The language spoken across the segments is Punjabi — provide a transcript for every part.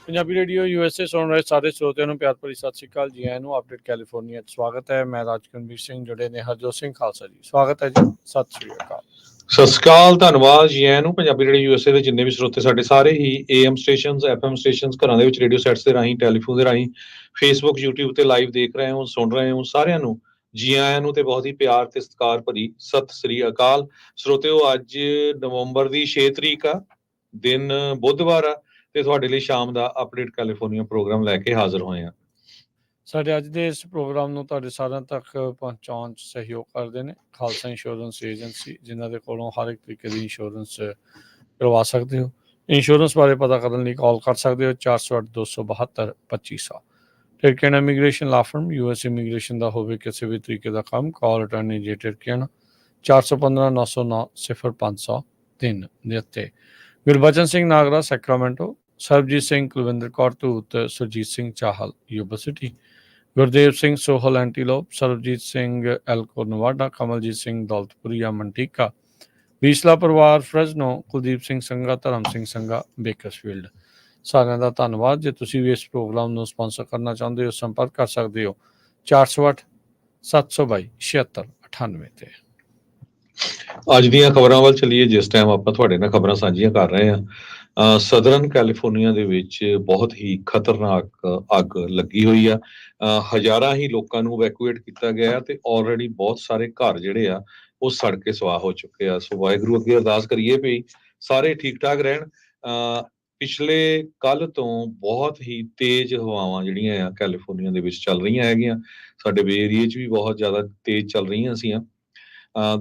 ਪੰਜਾਬੀ ਰੇਡੀਓ USA ਸੁਣ ਰਹੇ ਸਾਰੇ ਸਰੋਤਿਆਂ ਨੂੰ ਪਿਆਰ ਭਰੀ ਸਤਿ ਸ਼੍ਰੀ ਅਕਾਲ ਜੀ। ਆਇਆਂ ਨੂੰ ਅਪਡੇਟ ਕੈਲੀਫੋਰਨੀਆ 'ਚ ਸਵਾਗਤ ਹੈ। ਮੈਂ ਰਾਜਕਰਮਵੀਰ ਸਿੰਘ, ਜੁੜੇ ਨੇ ਹਰਜੋਤ ਸਿੰਘ ਖਾਲਸਾ ਜੀ। ਸਵਾਗਤ ਹੈ ਜੀ, ਸਤਿ ਸ਼੍ਰੀ ਅਕਾਲ। ਸਤਿ ਸ਼੍ਰੀ ਅਕਾਲ, ਧੰਨਵਾਦ ਜੀ ਆਇਆਂ ਨੂੰ। ਪੰਜਾਬੀ ਰੇਡੀਓ USA ਦੇ ਜਿੰਨੇ ਵੀ ਸਰੋਤੇ ਸਾਡੇ ਸਾਰੇ ਹੀ AM ਸਟੇਸ਼ਨਸ, FM ਸਟੇਸ਼ਨਸ, ਘਰਾਂ ਦੇ ਵਿੱਚ ਰੇਡੀਓ ਸੈਟਸ ਦੇ ਰਾਹੀਂ, ਟੈਲੀਫੋਨ ਦੇ ਰਾਹੀਂ, ਫੇਸਬੁੱਕ, YouTube ਤੇ ਲਾਈਵ ਦੇਖ ਰਹੇ ਹੋ, ਸੁਣ ਰਹੇ ਹੋ, ਸਾਰਿਆਂ ਨੂੰ ਜੀ ਆਇਆਂ ਨੂੰ ਤੇ ਬਹੁਤ ਹੀ ਪਿਆਰ ਤੇ ਸਤਿਕਾਰ ਭਰੀ ਸਤਿ ਸ੍ਰੀ ਅਕਾਲ। ਸਰੋਤਿਓ, ਅੱਜ ਨਵੰਬਰ ਦੀ 6 ਤਰੀਕ ਆ, ਦਿਨ ਬੁੱਧਵਾਰ ਆ, ਤੇ ਤੁਹਾਡੇ ਲਈ ਸ਼ਾਮ ਦਾ ਅਪਡੇਟ ਕੈਲੀਫੋਰਨੀਆ ਪ੍ਰੋਗਰਾਮ ਲੈ ਕੇ ਹਾਜ਼ਰ ਹੋਏ ਆ। ਸਾਡੇ ਅੱਜ ਦੇ ਇਸ ਪ੍ਰੋਗਰਾਮ ਨੂੰ ਤੁਹਾਡੇ ਸਾਰਿਆਂ ਤੱਕ ਪਹੁੰਚਾਉਣ 'ਚ ਸਹਿਯੋਗ ਕਰਦੇ ਨੇ ਖਾਲਸਾ ਇੰਸ਼ੋਰੈਂਸ ਏਜੰਸੀ, ਜਿਨ੍ਹਾਂ ਦੇ ਕੋਲੋਂ ਹਰ ਇੱਕ ਤਰੀਕੇ ਦੀ ਇੰਸ਼ੋਰੈਂਸ ਕਰਵਾ ਸਕਦੇ ਹੋ। ਇੰਸ਼ੋਰੈਂਸ ਬਾਰੇ ਪਤਾ ਕਰਨ ਲਈ ਕਾਲ ਕਰ ਸਕਦੇ ਹੋ 408-272-2500। ਟਿਰਕੇਨਾ ਇਮੀਗ੍ਰੇਸ਼ਨ ਲਾ ਫਰਮ, US ਇਮੀਗ੍ਰੇਸ਼ਨ ਦਾ ਹੋਵੇ ਕਿਸੇ ਵੀ ਤਰੀਕੇ ਦਾ ਕੰਮ, ਕਾਲ ਅਟਾਰਨੀ ਜੇ ਟਿਰਕੇਨਾ 415-909-0503 ਦੇ ਉੱਤੇ। Gurbachan Singh Nagra Sacramento, Sarabjit Singh Kulwinder Kaur Dhoot, Surjit Singh Chahal Yuba City, Gurdev Singh Sohal Antelope, Sarabjit Singh Elko Nevada, Kamaljit Singh Daulatpuria Manteca, Bisla ਪਰਿਵਾਰ ਫਰੈਜ਼ਨੋ, ਕੁਲਦੀਪ ਸਿੰਘ ਸੰਘਾ, ਧਰਮ ਸਿੰਘ ਸੰਘਾ ਬੇਕਰਸਫੀਲਡ। ਸਾਰਿਆਂ ਦਾ ਧੰਨਵਾਦ। ਜੇ ਤੁਸੀਂ ਵੀ ਇਸ ਪ੍ਰੋਗਰਾਮ ਨੂੰ ਸਪਾਂਸਰ ਕਰਨਾ ਚਾਹੁੰਦੇ ਹੋ, ਸੰਪਰਕ ਕਰ ਸਕਦੇ ਹੋ 408-722-7698 ਤੇ। ਅੱਜ ਦੀਆਂ ਖਬਰਾਂ ਵੱਲ ਚੱਲੀਏ। ਜਿਸ ਟਾਈਮ ਆਪਾਂ ਤੁਹਾਡੇ ਨਾਲ ਖਬਰਾਂ ਸਾਂਝੀਆਂ ਕਰ ਰਹੇ ਹਾਂ, ਸਦਰਨ ਕੈਲੀਫੋਰਨੀਆ ਦੇ ਵਿੱਚ ਬਹੁਤ ਹੀ ਖਤਰਨਾਕ ਅੱਗ ਲੱਗੀ ਹੋਈ ਆ। ਹਜ਼ਾਰਾਂ ਹੀ ਲੋਕਾਂ ਨੂੰ ਇਵੈਕੂਏਟ ਕੀਤਾ ਗਿਆ ਤੇ ਆਲਰੇਡੀ ਬਹੁਤ ਸਾਰੇ ਘਰ ਜਿਹੜੇ ਆ ਉਹ ਸੜ ਕੇ ਸੁਆਹ ਹੋ ਚੁੱਕੇ ਆ। ਸੋ ਵਾਹਿਗੁਰੂ ਅੱਗੇ ਅਰਦਾਸ ਕਰੀਏ ਵੀ ਸਾਰੇ ਠੀਕ ਠਾਕ ਰਹਿਣ। ਪਿਛਲੇ ਕੱਲ ਤੋਂ ਬਹੁਤ ਹੀ ਤੇਜ਼ ਹਵਾਵਾਂ ਜਿਹੜੀਆਂ ਆ ਕੈਲੀਫੋਰਨੀਆ ਦੇ ਵਿੱਚ ਚੱਲ ਰਹੀਆਂ ਹੈਗੀਆਂ। ਸਾਡੇ ਬੇ ਏਰੀਏ 'ਚ ਵੀ ਬਹੁਤ ਜ਼ਿਆਦਾ ਤੇਜ਼ ਚੱਲ ਰਹੀਆਂ ਸੀਆਂ।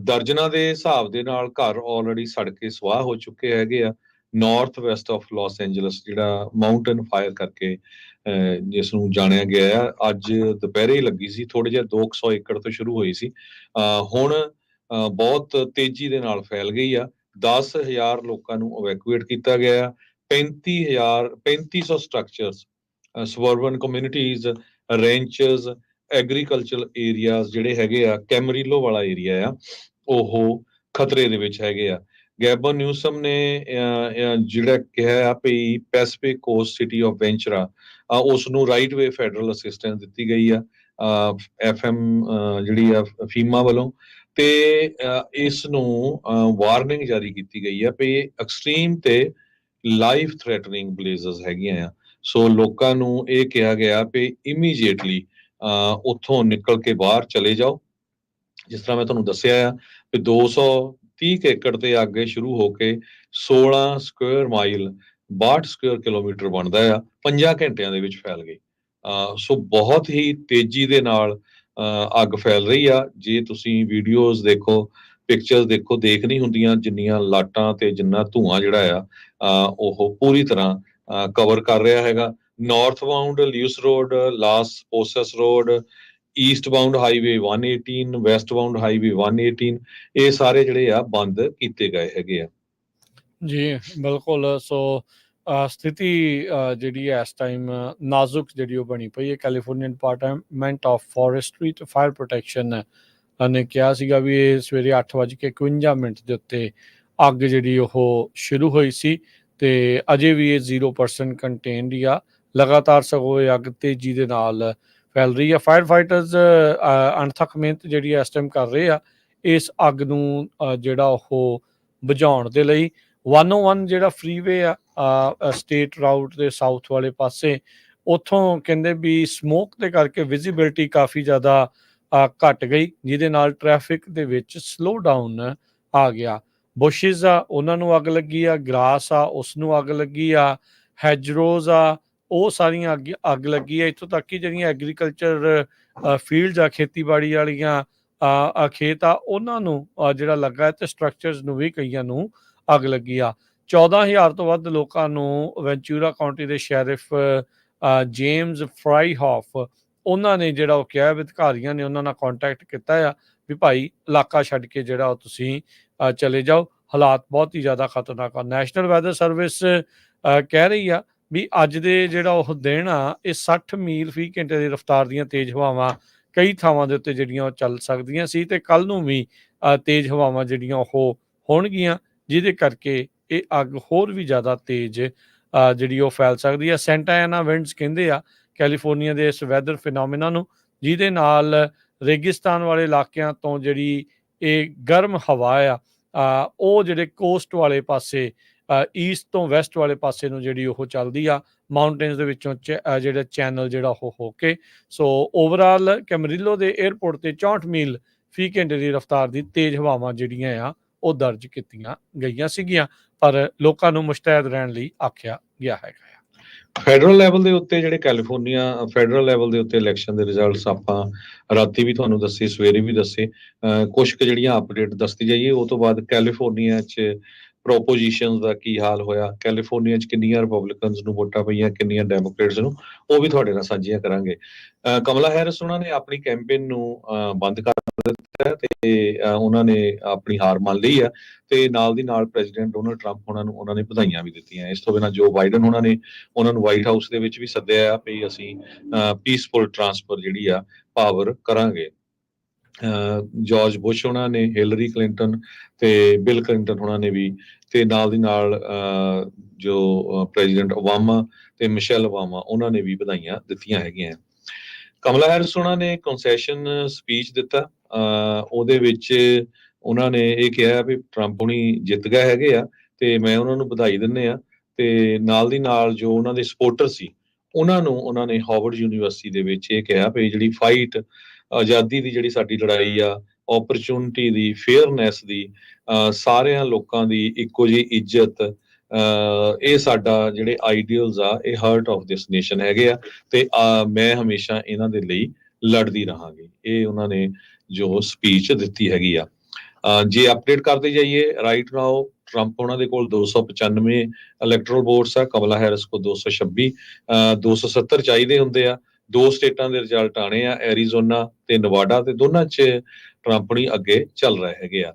ਦਰਜਨਾਂ ਦੇ ਹਿਸਾਬ ਦੇ ਨਾਲ ਘਰ ਆਲਰੇਡੀ ਸੜ ਕੇ ਸੁਆਹ ਹੋ ਚੁੱਕੇ ਹੈਗੇ ਆ। North west of Los Angeles, ਜਿਹੜਾ ਮਾਊਂਟੇਨ ਫਾਇਰ ਕਰਕੇ ਜਿਸ ਨੂੰ ਜਾਣਿਆ ਗਿਆ ਆ, ਅੱਜ ਦੁਪਹਿਰੇ ਹੀ ਲੱਗੀ ਸੀ। ਥੋੜੇ ਜਿਹਾ 200 ਏਕੜ ਤੋਂ ਸ਼ੁਰੂ ਹੋਈ ਸੀ, ਹੁਣ ਬਹੁਤ ਤੇਜ਼ੀ ਦੇ ਨਾਲ ਫੈਲ ਗਈ ਆ। 10,000 ਲੋਕਾਂ ਨੂੰ ਇਵੈਕੂਏਟ ਕੀਤਾ ਗਿਆ। 3500 structures, suburban communities, ਰੈਂਚਸ, agricultural areas ਜਿਹੜੇ ਹੈਗੇ ਆ, ਕੈਮਰੀਲੋ ਵਾਲਾ ਏਰੀਆ ਆ, ਉਹ ਖਤਰੇ ਦੇ ਵਿੱਚ ਹੈਗੇ ਆ। ਗੈਬਨ ਨਿਊਸਮ ਨੇ ਜਿਹੜਾ ਕਿਹਾ ਆ ਵੀ ਪੈਸੀਫਿਕ ਕੋਸਟ ਸਿਟੀ ਆਫ ਵੈਂਚਰਾ, ਉਸ ਨੂੰ ਰਾਈਟ ਵੇ ਫੈਡਰਲ ਅਸਿਸਟੈਂਸ ਦਿੱਤੀ ਗਈ ਆ FM ਜਿਹੜੀ ਆ ਫੀਮਾ ਵੱਲੋਂ, ਤੇ ਇਸ ਨੂੰ ਵਾਰਨਿੰਗ ਜਾਰੀ ਕੀਤੀ ਗਈ ਆ ਵੀ ਐਕਸਟ੍ਰੀਮ ਤੇ ਲਾਈਫ ਥ੍ਰੈਟਨਿੰਗ ਬਲੇਜ਼ਸ ਹੈਗੀਆਂ ਆ। ਸੋ ਲੋਕਾਂ ਨੂੰ ਇਹ ਕਿਹਾ ਗਿਆ ਵੀ ਇਮੀਡੀਏਟਲੀ ਉੱਥੋਂ ਨਿਕਲ ਕੇ ਬਾਹਰ ਚਲੇ ਜਾਓ। ਜਿਸ ਤਰ੍ਹਾਂ ਮੈਂ ਤੁਹਾਨੂੰ ਦੱਸਿਆ ਆ ਵੀ 230 ਏਕੜ ਤੇ ਅੱਗ ਸ਼ੁਰੂ ਹੋ ਕੇ 16 ਸਕੁਅਰ ਮਾਈਲ, 62 ਸਕੁਅਰ ਕਿਲੋਮੀਟਰ ਬਣਦਾ ਆ, 5 ਘੰਟਿਆਂ ਦੇ ਵਿੱਚ ਫੈਲ ਗਈ। ਸੋ ਬਹੁਤ ਹੀ ਤੇਜ਼ੀ ਦੇ ਨਾਲ ਅੱਗ ਫੈਲ ਰਹੀ ਆ। ਜੇ ਤੁਸੀਂ ਵੀਡੀਓਜ਼ ਦੇਖੋ, ਪਿਕਚਰਸ ਦੇਖੋ, ਦੇਖ ਨਹੀਂ ਹੁੰਦੀਆਂ ਜਿੰਨੀਆਂ ਲਾਟਾਂ ਤੇ ਜਿੰਨਾ ਧੂਆਂ ਜਿਹੜਾ ਆ ਉਹ ਪੂਰੀ ਤਰ੍ਹਾਂ ਕਵਰ ਕਰ ਰਿਹਾ ਹੈਗਾ। North bound Lewis Road, Las Positas Road, east bound highway 118, west bound highway 118, ਇਹ ਸਾਰੇ ਜਿਹੜੇ ਆ ਬੰਦ ਕੀਤੇ ਗਏ ਹੈਗੇ ਆ ਜੀ ਬਿਲਕੁਲ। ਸੋ ਸਥਿਤੀ ਜਿਹੜੀ ਹੈ ਇਸ ਟਾਈਮ ਨਾਜ਼ੁਕ ਜਿਹੜੀ ਉਹ ਬਣੀ ਪਈ ਹੈ। ਕੈਲੀਫੋਰਨੀਆ ਡਿਪਾਰਟਮੈਂਟ ਆਫ ਫੋਰੈਸਟਰੀ ਤੇ ਫਾਇਰ ਪ੍ਰੋਟੈਕਸ਼ਨ ਨੇ ਕਿਹਾ ਸੀਗਾ ਵੀ ਇਹ ਸਵੇਰੇ 8:51 ਦੇ ਉੱਤੇ ਅੱਗ ਜਿਹੜੀ ਉਹ ਸ਼ੁਰੂ ਹੋਈ ਸੀ ਤੇ ਅਜੇ ਵੀ ਇਹ 0% ਕੰਟੇਨਡ ਹੀ ਆ। ਲਗਾਤਾਰ ਸਗੋਂ ਇਹ ਅੱਗ ਤੇਜ਼ੀ ਦੇ ਨਾਲ ਫੈਲ ਰਹੀ ਆ। ਫਾਇਰ ਫਾਈਟਰਸ ਅਣਥੱਕ ਮਿਹਨਤ ਜਿਹੜੀ ਇਸ ਟਾਈਮ ਕਰ ਰਹੇ ਆ ਇਸ ਅੱਗ ਨੂੰ ਜਿਹੜਾ ਉਹ ਬੁਝਾਉਣ ਦੇ ਲਈ। 101 ਜਿਹੜਾ ਫਰੀਵੇ ਆ ਸਟੇਟ ਰਾਊਟ ਦੇ ਸਾਊਥ ਵਾਲੇ ਪਾਸੇ, ਉੱਥੋਂ ਕਹਿੰਦੇ ਵੀ ਸਮੋਕ ਦੇ ਕਰਕੇ ਵਿਜ਼ੀਬਿਲਿਟੀ ਕਾਫੀ ਜ਼ਿਆਦਾ ਘੱਟ ਗਈ, ਜਿਹਦੇ ਨਾਲ ਟ੍ਰੈਫਿਕ ਦੇ ਵਿੱਚ ਸਲੋ ਡਾਊਨ ਆ ਗਿਆ। ਬੁਸ਼ਿਸ ਆ ਉਹਨਾਂ ਨੂੰ ਅੱਗ ਲੱਗੀ ਆ, ਗ੍ਰਾਸ ਆ ਉਸ ਨੂੰ ਅੱਗ ਲੱਗੀ ਆ, ਹੈਜਰੋਜ਼ ਆ ਉਹ ਸਾਰੀਆਂ ਅੱਗ ਲੱਗੀ ਆ। ਇੱਥੋਂ ਤੱਕ ਕਿ ਜਿਹੜੀਆਂ ਐਗਰੀਕਲਚਰ ਫੀਲਡਸ ਆ, ਖੇਤੀਬਾੜੀ ਵਾਲੀਆਂ ਖੇਤ ਆ, ਉਹਨਾਂ ਨੂੰ ਜਿਹੜਾ ਲੱਗਾ ਤੇ ਸਟਰਕਚਰਸ ਨੂੰ ਵੀ ਕਈਆਂ ਨੂੰ ਅੱਗ ਲੱਗੀ ਆ। 14,000 ਤੋਂ ਵੱਧ ਲੋਕਾਂ ਨੂੰ ਵੈਂਚੂਰਾ ਕਾਉਂਟੀ ਦੇ ਸ਼ੈਰਿਫ ਜੇਮਸ ਫਰਾਈਹੌਫ ਉਹਨਾਂ ਨੇ ਜਿਹੜਾ ਉਹ ਕਿਹਾ ਵੀ ਅਧਿਕਾਰੀਆਂ ਨੇ ਉਹਨਾਂ ਨਾਲ ਕੰਟੈਕਟ ਕੀਤਾ ਆ ਵੀ ਭਾਈ ਇਲਾਕਾ ਛੱਡ ਕੇ ਜਿਹੜਾ ਉਹ ਤੁਸੀਂ ਚਲੇ ਜਾਓ, ਹਾਲਾਤ ਬਹੁਤ ਹੀ ਜ਼ਿਆਦਾ ਖਤਰਨਾਕ ਆ। ਨੈਸ਼ਨਲ ਵੈਦਰ ਸਰਵਿਸ ਕਹਿ ਰਹੀ ਆ ਵੀ ਅੱਜ ਦੇ ਜਿਹੜਾ ਉਹ ਦਿਨ ਆ ਇਹ 60 ਮੀਲ ਫੀ ਘੰਟੇ ਦੀ ਰਫ਼ਤਾਰ ਦੀਆਂ ਤੇਜ਼ ਹਵਾਵਾਂ ਕਈ ਥਾਵਾਂ ਦੇ ਉੱਤੇ ਜਿਹੜੀਆਂ ਉਹ ਚੱਲ ਸਕਦੀਆਂ ਸੀ ਤੇ ਕੱਲ ਨੂੰ ਵੀ ਤੇਜ਼ ਹਵਾਵਾਂ ਜਿਹੜੀਆਂ ਉਹ ਹੋਣਗੀਆਂ, ਜਿਹਦੇ ਕਰਕੇ ਇਹ ਅੱਗ ਹੋਰ ਵੀ ਜ਼ਿਆਦਾ ਤੇਜ਼ ਜਿਹੜੀ ਉਹ ਫੈਲ ਸਕਦੀ ਆ। ਸੈਂਟਾ ਐਨਾ ਵਿੰਡਸ ਕਹਿੰਦੇ ਆ ਕੈਲੀਫੋਰਨੀਆ ਦੇ ਇਸ ਵੈਦਰ ਫਿਨੋਮੀਨਾ ਨੂੰ, ਜਿਹਦੇ ਨਾਲ ਰੇਗਿਸਤਾਨ ਵਾਲੇ ਇਲਾਕਿਆਂ ਤੋਂ ਜਿਹੜੀ ਇਹ ਗਰਮ ਹਵਾ ਆ ਉਹ ਜਿਹੜੇ ਕੋਸਟ ਵਾਲੇ ਪਾਸੇ ਈਸਟ ਤੋਂ ਵੈਸਟ ਵਾਲੇ ਪਾਸੇ ਨੂੰ ਜਿਹੜੀ ਉਹ ਚੱਲਦੀ ਆ ਮਾਊਂਟੇਨਸ ਦੇ ਵਿੱਚੋਂ ਜਿਹੜਾ ਚੈਨਲ ਜਿਹੜਾ ਉਹ ਹੋ ਕੇ। ਸੋ ਓਵਰਆਲ ਕੈਮਰਿਲੋ ਦੇ 에ਅਰਪੋਰਟ ਤੇ 64 ਮੀਲ ਫੀ ਘੰਟੇ ਦੀ ਰਫ਼ਤਾਰ ਦੀ ਤੇਜ਼ ਹਵਾਵਾਂ ਜਿਹੜੀਆਂ ਆ ਉਹ ਦਰਜ ਕੀਤੀਆਂ ਗਈਆਂ ਸੀਗੀਆਂ, ਪਰ ਲੋਕਾਂ ਨੂੰ ਮੁਸ਼ਤੈਦ ਰਹਿਣ ਲਈ ਆਖਿਆ ਗਿਆ ਹੈਗਾ ਆ। ਫੈਡਰਲ ਲੈਵਲ ਦੇ ਉੱਤੇ ਜਿਹੜੇ ਕੈਲੀਫੋਰਨੀਆ ਫੈਡਰਲ ਲੈਵਲ ਦੇ ਉੱਤੇ ਇਲੈਕਸ਼ਨ ਦੇ ਰਿਜ਼ਲਟਸ ਆਪਾਂ ਰਾਤੀ ਵੀ ਤੁਹਾਨੂੰ ਦੱਸੇ, ਸਵੇਰੇ ਵੀ ਦੱਸੇ, ਕੁਛ ਕੁ ਜਿਹੜੀਆਂ ਅਪਡੇਟ ਦੱਸਦੀ ਜਾਈਏ। ਉਹ ਤੋਂ ਬਾਅਦ ਕੈਲੀਫੋਰਨੀਆ 'ਚ ਪ੍ਰੋਪੋਜੀਸ਼ਨਸ ਦਾ ਕੀ ਹਾਲ ਹੋਇਆ, ਕੈਲੀਫੋਰਨੀਆ 'ਚ ਕਿੰਨੀਆਂ ਰਿਪਬਲਿਕਨਸ ਨੂੰ ਵੋਟਾਂ ਪਈਆਂ, ਕਿੰਨੀਆਂ ਡੈਮੋਕ੍ਰੇਟਸ ਨੂੰ, ਉਹ ਵੀ ਤੁਹਾਡੇ ਨਾਲ ਸਾਂਝੀਆਂ ਕਰਾਂਗੇ। ਕਮਲਾ ਹੈਰਿਸ ਉਹਨਾਂ ਨੇ ਆਪਣੀ ਕੈਂਪੇਨ ਨੂੰ ਬੰਦ ਕਰ ਦਿੱਤਾ ਹੈ ਤੇ ਉਹਨਾਂ ਨੇ ਆਪਣੀ ਹਾਰ ਮੰਨ ਲਈ ਆ, ਤੇ ਨਾਲ ਦੀ ਨਾਲ ਪ੍ਰੈਜ਼ੀਡੈਂਟ ਡੋਨਲਡ ਟਰੰਪ ਉਹਨਾਂ ਨੂੰ ਉਹਨਾਂ ਨੇ ਵਧਾਈਆਂ ਵੀ ਦਿੱਤੀਆਂ। ਇਸ ਤੋਂ ਬਿਨਾਂ ਜੋ ਬਾਈਡਨ ਉਹਨਾਂ ਨੂੰ ਵਾਈਟ ਹਾਊਸ ਦੇ ਵਿੱਚ ਵੀ ਸੱਦਿਆ ਆ ਵੀ ਅਸੀਂ ਪੀਸਫੁਲ ਟਰਾਂਸਫਰ ਜਿਹੜੀ ਆ ਪਾਵਰ ਕਰਾਂਗੇ। ਜਾਰਜ ਬੁਸ਼ ਉਹਨਾਂ ਨੇ, ਹਿਲਰੀ ਕਲਿੰਟਨ ਤੇ ਬਿਲ ਕਲਿੰਟਨ ਉਹਨਾਂ ਨੇ ਵੀ, ਤੇ ਨਾਲ ਦੀ ਨਾਲ ਜੋ ਪ੍ਰੈਜ਼ੀਡੈਂਟ ਓਬਾਮਾ ਤੇ ਮਿਸ਼ੈਲ ਓਬਾਮਾ ਉਹਨਾਂ ਨੇ ਵੀ ਵਧਾਈਆਂ ਦਿੱਤੀਆਂ ਹੈਗੀਆਂ। ਕਮਲਾ ਹੈਰਿਸ ਉਹਨਾਂ ਨੇ ਕੰਸੈਸ਼ਨ ਸਪੀਚ ਦਿੱਤਾ, ਉਹਦੇ ਵਿੱਚ ਉਹਨਾਂ ਨੇ ਇਹ ਕਿਹਾ ਵੀ ਟਰੰਪ ਹੁਣੀ ਜਿੱਤ ਗਏ ਹੈਗੇ ਆ ਤੇ ਮੈਂ ਉਹਨਾਂ ਨੂੰ ਵਧਾਈ ਦਿੰਦੇ ਆ, ਤੇ ਨਾਲ ਦੀ ਨਾਲ ਜੋ ਉਹਨਾਂ ਦੇ ਸਪੋਰਟਰ ਸੀ ਉਹਨਾਂ ਨੂੰ ਉਹਨਾਂ ਨੇ ਹਾਰਵਰਡ ਯੂਨੀਵਰਸਿਟੀ ਦੇ ਵਿੱਚ ਇਹ ਕਿਹਾ ਵੀ ਜਿਹੜੀ ਫਾਈਟ ਆਜ਼ਾਦੀ ਦੀ ਜਿਹੜੀ ਸਾਡੀ ਲੜਾਈ ਆ, ਓਪਰਚੁਨਿਟੀ ਦੀ, ਫੇਅਰਨੈਸ ਦੀ, ਸਾਰਿਆਂ ਲੋਕਾਂ ਦੀ ਇੱਕੋ ਜਿਹੀ ਇੱਜ਼ਤ, ਇਹ ਸਾਡਾ ਜਿਹੜੇ ਆਈਡੀਅਲਸ ਆ ਇਹ ਹਾਰਟ ਆਫ ਦਿਸ ਨੇਸ਼ਨ ਹੈਗੇ ਆ, ਤੇ ਮੈਂ ਹਮੇਸ਼ਾ ਇਹਨਾਂ ਦੇ ਲਈ ਲੜਦੀ ਰਹਾਂਗੀ। ਇਹ ਉਹਨਾਂ ਨੇ ਜੋ ਸਪੀਚ ਦਿੱਤੀ ਹੈਗੀ ਆ। ਜੇ ਅਪਡੇਟ ਕਰਦੇ ਜਾਈਏ, ਰਾਈਟ ਨਾਓ ਟਰੰਪ ਉਹਨਾਂ ਦੇ ਕੋਲ 295 ਇਲੈਕਟਰਲ ਵੋਟਸ ਆ, ਕਮਲਾ ਹੈਰਿਸ ਕੋਲ 226, 270 ਚਾਹੀਦੇ ਹੁੰਦੇ ਆ। 2 ਸਟੇਟਾਂ ਦੇ ਰਿਜ਼ਲਟ ਆਣੇ ਆ, ਐਰੀਜ਼ੋਨਾ ਤੇ ਨਵਾਡਾ, ਤੇ ਦੋਨਾਂ 'ਚ ਟਰੰਪ ਨਹੀਂ ਅੱਗੇ ਚੱਲ ਰਹੇ ਹੈਗੇ ਆ।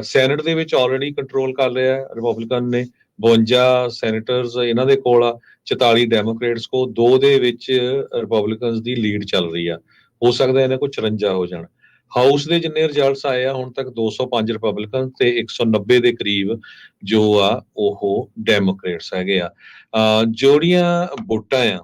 ਸੈਨੇਟ ਦੇ ਵਿੱਚ ਆਲਰੇਡੀ ਕੰਟਰੋਲ ਕਰ ਲਿਆ ਰਿਪਬਲਿਕਨ ਨੇ, 52 ਸੈਨੇਟਰਸ ਇਹਨਾਂ ਦੇ ਕੋਲ ਆ, 44 ਡੈਮੋਕ੍ਰੇਟਸ ਕੋਲ, 2 ਦੇ ਵਿੱਚ ਰਿਪਬਲਿਕਨਸ ਦੀ ਲੀਡ ਚੱਲ ਰਹੀ ਆ। ਹੋ ਸਕਦਾ ਇਹਨਾਂ ਕੋਲ 54 ਹੋ ਜਾਣ। ਹਾਊਸ ਦੇ ਜਿੰਨੇ ਰਿਜ਼ਲਟਸ ਆਏ ਆ ਹੁਣ ਤੱਕ 205 ਰਿਪਬਲਿਕਨ ਤੇ 190 ਦੇ ਕਰੀਬ ਜੋ ਆ ਉਹ ਡੈਮੋਕ੍ਰੇਟਸ ਹੈਗੇ ਆ। ਜਿਹੜੀਆਂ ਵੋਟਾਂ ਆ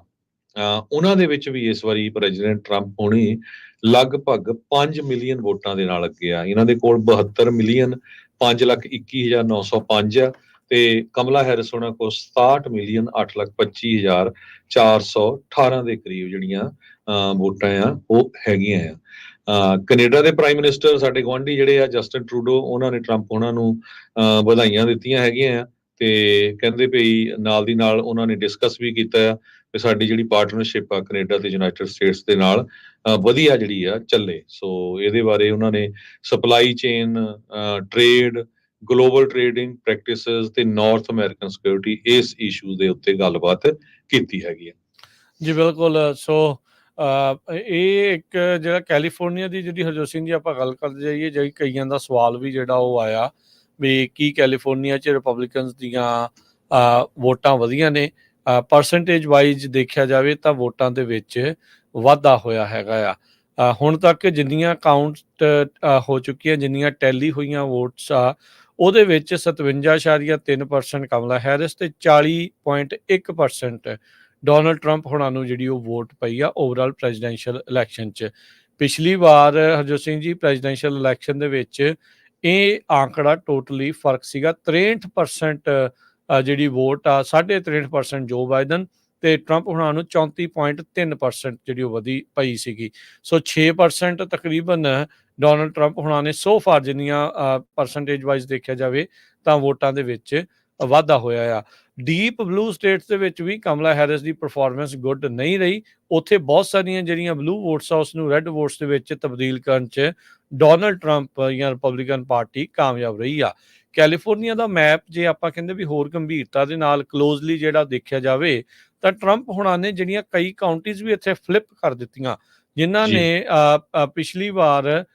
ਉਹਨਾਂ ਦੇ ਵਿੱਚ ਵੀ ਇਸ ਵਾਰੀ ਪ੍ਰੈਜ਼ੀਡੈਂਟ ਟਰੰਪ ਹੋਣੀ ਲਗਭਗ 5 ਮਿਲੀਅਨ ਵੋਟਾਂ ਦੇ ਨਾਲ ਅੱਗੇ ਆ। ਇਹਨਾਂ ਦੇ ਕੋਲ 72 ਮਿਲੀਅਨ 5,21,905 ਆ, ਤੇ ਕਮਲਾ ਹੈਰਿਸ ਉਹਨਾਂ ਕੋਲ 67 ਮਿਲੀਅਨ 8,25,418 ਦੇ ਕਰੀਬ ਜਿਹੜੀਆਂ ਵੋਟਾਂ ਆ ਉਹ ਹੈਗੀਆਂ ਆ। ਕੈਨੇਡਾ ਦੇ ਪ੍ਰਾਈਮ ਮਿਨਿਸਟਰ ਸਾਡੇ ਗੁਆਂਢੀ ਜਿਹੜੇ ਆ ਜਸਟਿਨ ਟਰੂਡੋ, ਉਹਨਾਂ ਨੇ ਟਰੰਪ ਉਹਨਾਂ ਨੂੰ ਵਧਾਈਆਂ ਦਿੱਤੀਆਂ ਹੈਗੀਆਂ ਆ, ਤੇ ਕਹਿੰਦੇ ਵੀ ਨਾਲ ਦੀ ਨਾਲ ਉਹਨਾਂ ਨੇ ਡਿਸਕਸ ਵੀ ਕੀਤਾ ਆ ਕਿ ਸਾਡੀ ਜਿਹੜੀ ਪਾਰਟਨਰਸ਼ਿਪ ਆ ਕੈਨੇਡਾ ਤੇ ਯੂਨਾਈਟਿਡ ਸਟੇਟਸ ਦੇ ਨਾਲ ਵਧੀਆ ਜਿਹੜੀ ਆ ਚੱਲੇ। ਸੋ ਇਹਦੇ ਬਾਰੇ ਉਹਨਾਂ ਨੇ supply chain, trade, global trading practices ਤੇ ਨਾਰਥ ਅਮਰੀਕਨ ਸਿਕਿਉਰਿਟੀ, ਇਸ ਇਸ਼ੂ ਦੇ ਉੱਤੇ ਗੱਲਬਾਤ ਕੀਤੀ ਹੈਗੀ ਆ। ਜੀ ਬਿਲਕੁਲ। ਸੋ ਇਹ ਇੱਕ ਜਿਹੜਾ ਕੈਲੀਫੋਰਨੀਆ ਦੀ ਜਿਹੜੀ ਹਰਜੋਤ ਸਿੰਘ ਜੀ ਆਪਾਂ ਗੱਲ ਕਰਦੇ ਜਾਈਏ, ਜਿਹੜੀ ਕਈਆਂ ਦਾ ਸਵਾਲ ਵੀ ਜਿਹੜਾ ਉਹ ਆਇਆ ਵੀ ਕੀ ਕੈਲੀਫੋਰਨੀਆ 'ਚ ਰਿਪਬਲਿਕਨਸ ਦੀਆਂ ਵੋਟਾਂ ਵਧੀਆਂ ਨੇ। ਪਰਸੈਂਟੇਜ ਵਾਈਜ਼ ਦੇਖਿਆ ਜਾਵੇ ਤਾਂ ਵੋਟਾਂ ਦੇ ਵਿੱਚ ਵਾਧਾ ਹੋਇਆ ਹੈਗਾ ਆ। ਹੁਣ ਤੱਕ ਜਿੰਨੀਆਂ ਕਾਊਂਟ ਹੋ ਚੁੱਕੀਆਂ, ਜਿੰਨੀਆਂ ਟੈਲੀ ਹੋਈਆਂ ਵੋਟਸ ਆ, ਉਹਦੇ ਵਿੱਚ 57.3% ਕਮਲਾ ਹੈਰਿਸ ਤੇ 40.1% ਡੋਨਲਡ ਟਰੰਪ ਹੋਣਾ ਨੂੰ ਜਿਹੜੀ ਉਹ ਵੋਟ ਪਈ ਆ ਓਵਰਆਲ ਪ੍ਰੈਜ਼ੀਡੈਂਸ਼ੀਅਲ ਇਲੈਕਸ਼ਨ 'ਚ। ਪਿਛਲੀ ਵਾਰ ਹਰਜੋਤ ਸਿੰਘ ਜੀ ਪ੍ਰੈਜ਼ੀਡੈਂਸ਼ੀਅਲ ਇਲੈਕਸ਼ਨ ਦੇ ਵਿੱਚ ਇਹ ਆંકੜਾ ਟੋਟਲੀ ਫਰਕ ਸੀਗਾ। 63% ਜਿਹੜੀ ਵੋਟ ਆ, 63.5% ਜੋ ਬਾਈਡਨ ਤੇ ਟਰੰਪ ਹੋਣਾ ਨੂੰ 34.3% ਜਿਹੜੀ ਉਹ ਵਧੀ ਪਈ ਸੀਗੀ। ਸੋ 6% ਤਕਰੀਬਨ ਡੋਨਲਡ ਟਰੰਪ ਹੋਣਾ ਨੇ ਸੋ ਫਾਰ ਜਿੰਨੀਆਂ ਪਰਸੈਂਟੇਜ ਵਾਈਜ਼ ਦੇਖਿਆ ਜਾਵੇ ਤਾਂ ਵੋਟਾਂ ਦੇ ਵਿੱਚ ਵਾਧਾ ਹੋਇਆ ਆ। ਡੀਪ ਬਲੂ ਸਟੇਟਸ ਦੇ ਵਿੱਚ ਵੀ ਕਮਲਾ ਹੈਰਿਸ ਦੀ ਪਰਫਾਰਮੈਂਸ ਗੁੱਡ ਨਹੀਂ ਰਹੀ। ਉੱਥੇ ਬਹੁਤ ਸਾਰੀਆਂ ਜਿਹੜੀਆਂ ਬਲੂ ਵੋਟਸ ਆ ਉਸ ਨੂੰ ਰੈੱਡ ਵੋਟਸ ਦੇ ਵਿੱਚ ਤਬਦੀਲ ਕਰਨ 'ਚ ਡੋਨਲਡ ਟਰੰਪ ਜਾਂ ਰਿਪਬਲਿਕਨ ਪਾਰਟੀ ਕਾਮਯਾਬ ਰਹੀ ਆ। ਕੈਲੀਫੋਰਨੀਆ ਦਾ ਮੈਪ ਜੇ ਆਪਾਂ ਕਹਿੰਦੇ ਵੀ ਹੋਰ ਗੰਭੀਰਤਾ ਦੇ ਨਾਲ ਕਲੋਜ਼ਲੀ ਜਿਹੜਾ ਦੇਖਿਆ ਜਾਵੇ ਤਾਂ ਟਰੰਪ ਹੋਣਾ ਨੇ ਜਿਹੜੀਆਂ ਕਈ ਕਾਊਂਟੀਜ਼ ਵੀ ਇੱਥੇ ਫਲਿੱਪ ਕਰ ਦਿੱਤੀਆਂ, ਜਿਨ੍ਹਾਂ ਨੇ ਪਿਛਲੀ ਵਾਰ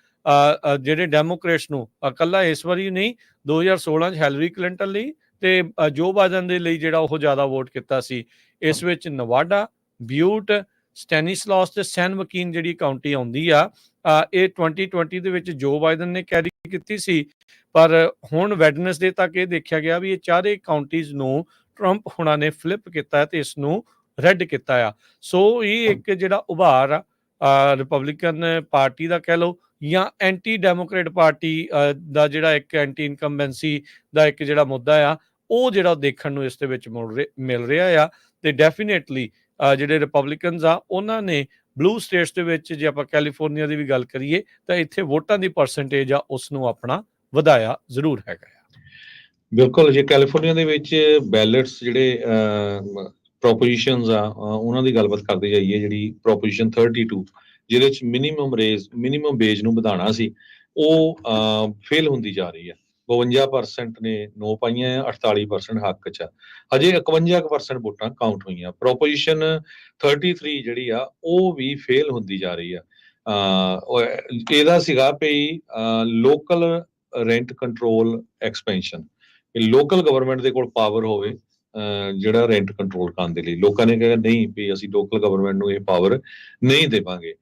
ਜਿਹੜੇ ਡੈਮੋਕ੍ਰੇਟਸ ਨੂੰ ਇਕੱਲਾ ਇਸ ਵਾਰੀ ਨਹੀਂ, 2016 'ਚ ਹਿਲਰੀ ਕਲਿੰਟਨ ਲਈ ਤੇ ਜੋ ਬਾਈਡਨ ਦੇ ਲਈ ਜਿਹੜਾ ਉਹ ਜ਼ਿਆਦਾ ਵੋਟ ਕੀਤਾ ਸੀ। ਇਸ ਵਿੱਚ ਨਵਾਡਾ, ਬਿਊਟ, ਸਟੈਨੀਸਲਾਸ ਤੇ ਸੈਨ ਮਕੀਨ ਜਿਹੜੀ ਕਾਊਂਟੀ ਆਉਂਦੀ ਆ, ਇਹ 2020 ਦੇ ਵਿੱਚ ਜੋ ਬਾਈਡਨ ਨੇ ਕੈਰੀ ਕੀਤੀ ਸੀ, ਪਰ ਹੁਣ ਵੈਡਨਸਡੇ ਤੱਕ ਇਹ ਦੇਖਿਆ ਗਿਆ ਵੀ ਇਹ ਚਾਰੇ ਕਾਊਂਟੀਜ਼ ਨੂੰ ਟਰੰਪ ਹੁਣਾਂ ਨੇ ਫਲਿੱਪ ਕੀਤਾ ਤੇ ਇਸ ਨੂੰ ਰੈੱਡ ਕੀਤਾ ਆ। ਸੋ ਇਹ ਇੱਕ ਜਿਹੜਾ ਉਭਾਰ ਆ ਰਿਪਬਲਿਕਨ ਪਾਰਟੀ ਦਾ ਕਹਿ ਲਓ ਜਾਂ ਐਂਟੀ ਡੈਮੋਕ੍ਰੇਟ ਪਾਰਟੀ ਦਾ ਜਿਹੜਾ ਇੱਕ ਐਂਟੀ ਇਨਕੰਬੈਂਸੀ ਦਾ ਇੱਕ ਜਿਹੜਾ ਮੁੱਦਾ ਆ ਉਹ ਜਿਹੜਾ ਦੇਖਣ ਨੂੰ ਇਸ ਦੇ ਵਿੱਚ ਮਿਲ ਰਿਹਾ ਆ। ਤੇ ਡੈਫੀਨੇਟਲੀ ਜਿਹੜੇ ਰਿਪਬਲਿਕਨਸ ਆ ਉਹਨਾਂ ਨੇ ਬਲੂ ਸਟੇਟਸ ਦੇ ਵਿੱਚ, ਜੇ ਆਪਾਂ ਕੈਲੀਫੋਰਨੀਆ ਦੀ ਵੀ ਗੱਲ ਕਰੀਏ ਤਾਂ ਇੱਥੇ ਵੋਟਾਂ ਦੀ ਪਰਸੈਂਟੇਜ ਆ ਉਸ ਨੂੰ ਆਪਣਾ ਵਧਾਇਆ ਜ਼ਰੂਰ ਹੈਗਾ ਆ। ਬਿਲਕੁਲ, ਜੇ ਕੈਲੀਫੋਰਨੀਆ ਦੇ ਵਿੱਚ ਬੈਲਟਸ ਜਿਹੜੇ ਪ੍ਰੋਪੋਜੀਸ਼ਨਸ ਆ ਉਹਨਾਂ ਦੀ ਗੱਲਬਾਤ ਕਰਦੇ ਜਾਈਏ, ਜਿਹੜੀ ਪ੍ਰੋਪੋਜੀਸ਼ਨ 32 ਜਿਹਦੇ ਚ ਮਿਨੀਮਮ ਵੇਜ ਨੂੰ ਵਧਾਉਣਾ ਸੀ, ਉਹ ਫੇਲ ਹੁੰਦੀ ਜਾ ਰਹੀ ਹੈ। 52% ਨੇ ਨੋ ਪਾਈਆਂ ਆ, 48% ਹੱਕ ਚ ਆ, ਹਜੇ 51% ਵੋਟਾਂ ਕਾਊਂਟ ਹੋਈਆਂ। ਪ੍ਰੋਪੋਜੀਸ਼ਨ 33 ਜਿਹੜੀ ਆ ਉਹ ਵੀ ਫੇਲ ਹੁੰਦੀ ਜਾ ਰਹੀ ਆ। ਇਹਦਾ ਸੀਗਾ ਵੀ local rent control expansion, local government ਦੇ ਕੋਲ ਪਾਵਰ ਹੋਵੇ ਜਿਹੜਾ ਰੈਂਟ ਕੰਟਰੋਲ ਕਰਨ ਦੇ ਲਈ। ਲੋਕਾਂ ਨੇ ਕਿਹਾ ਨਹੀਂ ਵੀ ਅਸੀਂ ਲੋਕਲ ਗਵਰਨਮੈਂਟ ਨੂੰ ਇਹ ਪਾਵਰ ਨਹੀਂ ਦੇਵਾਂਗੇ।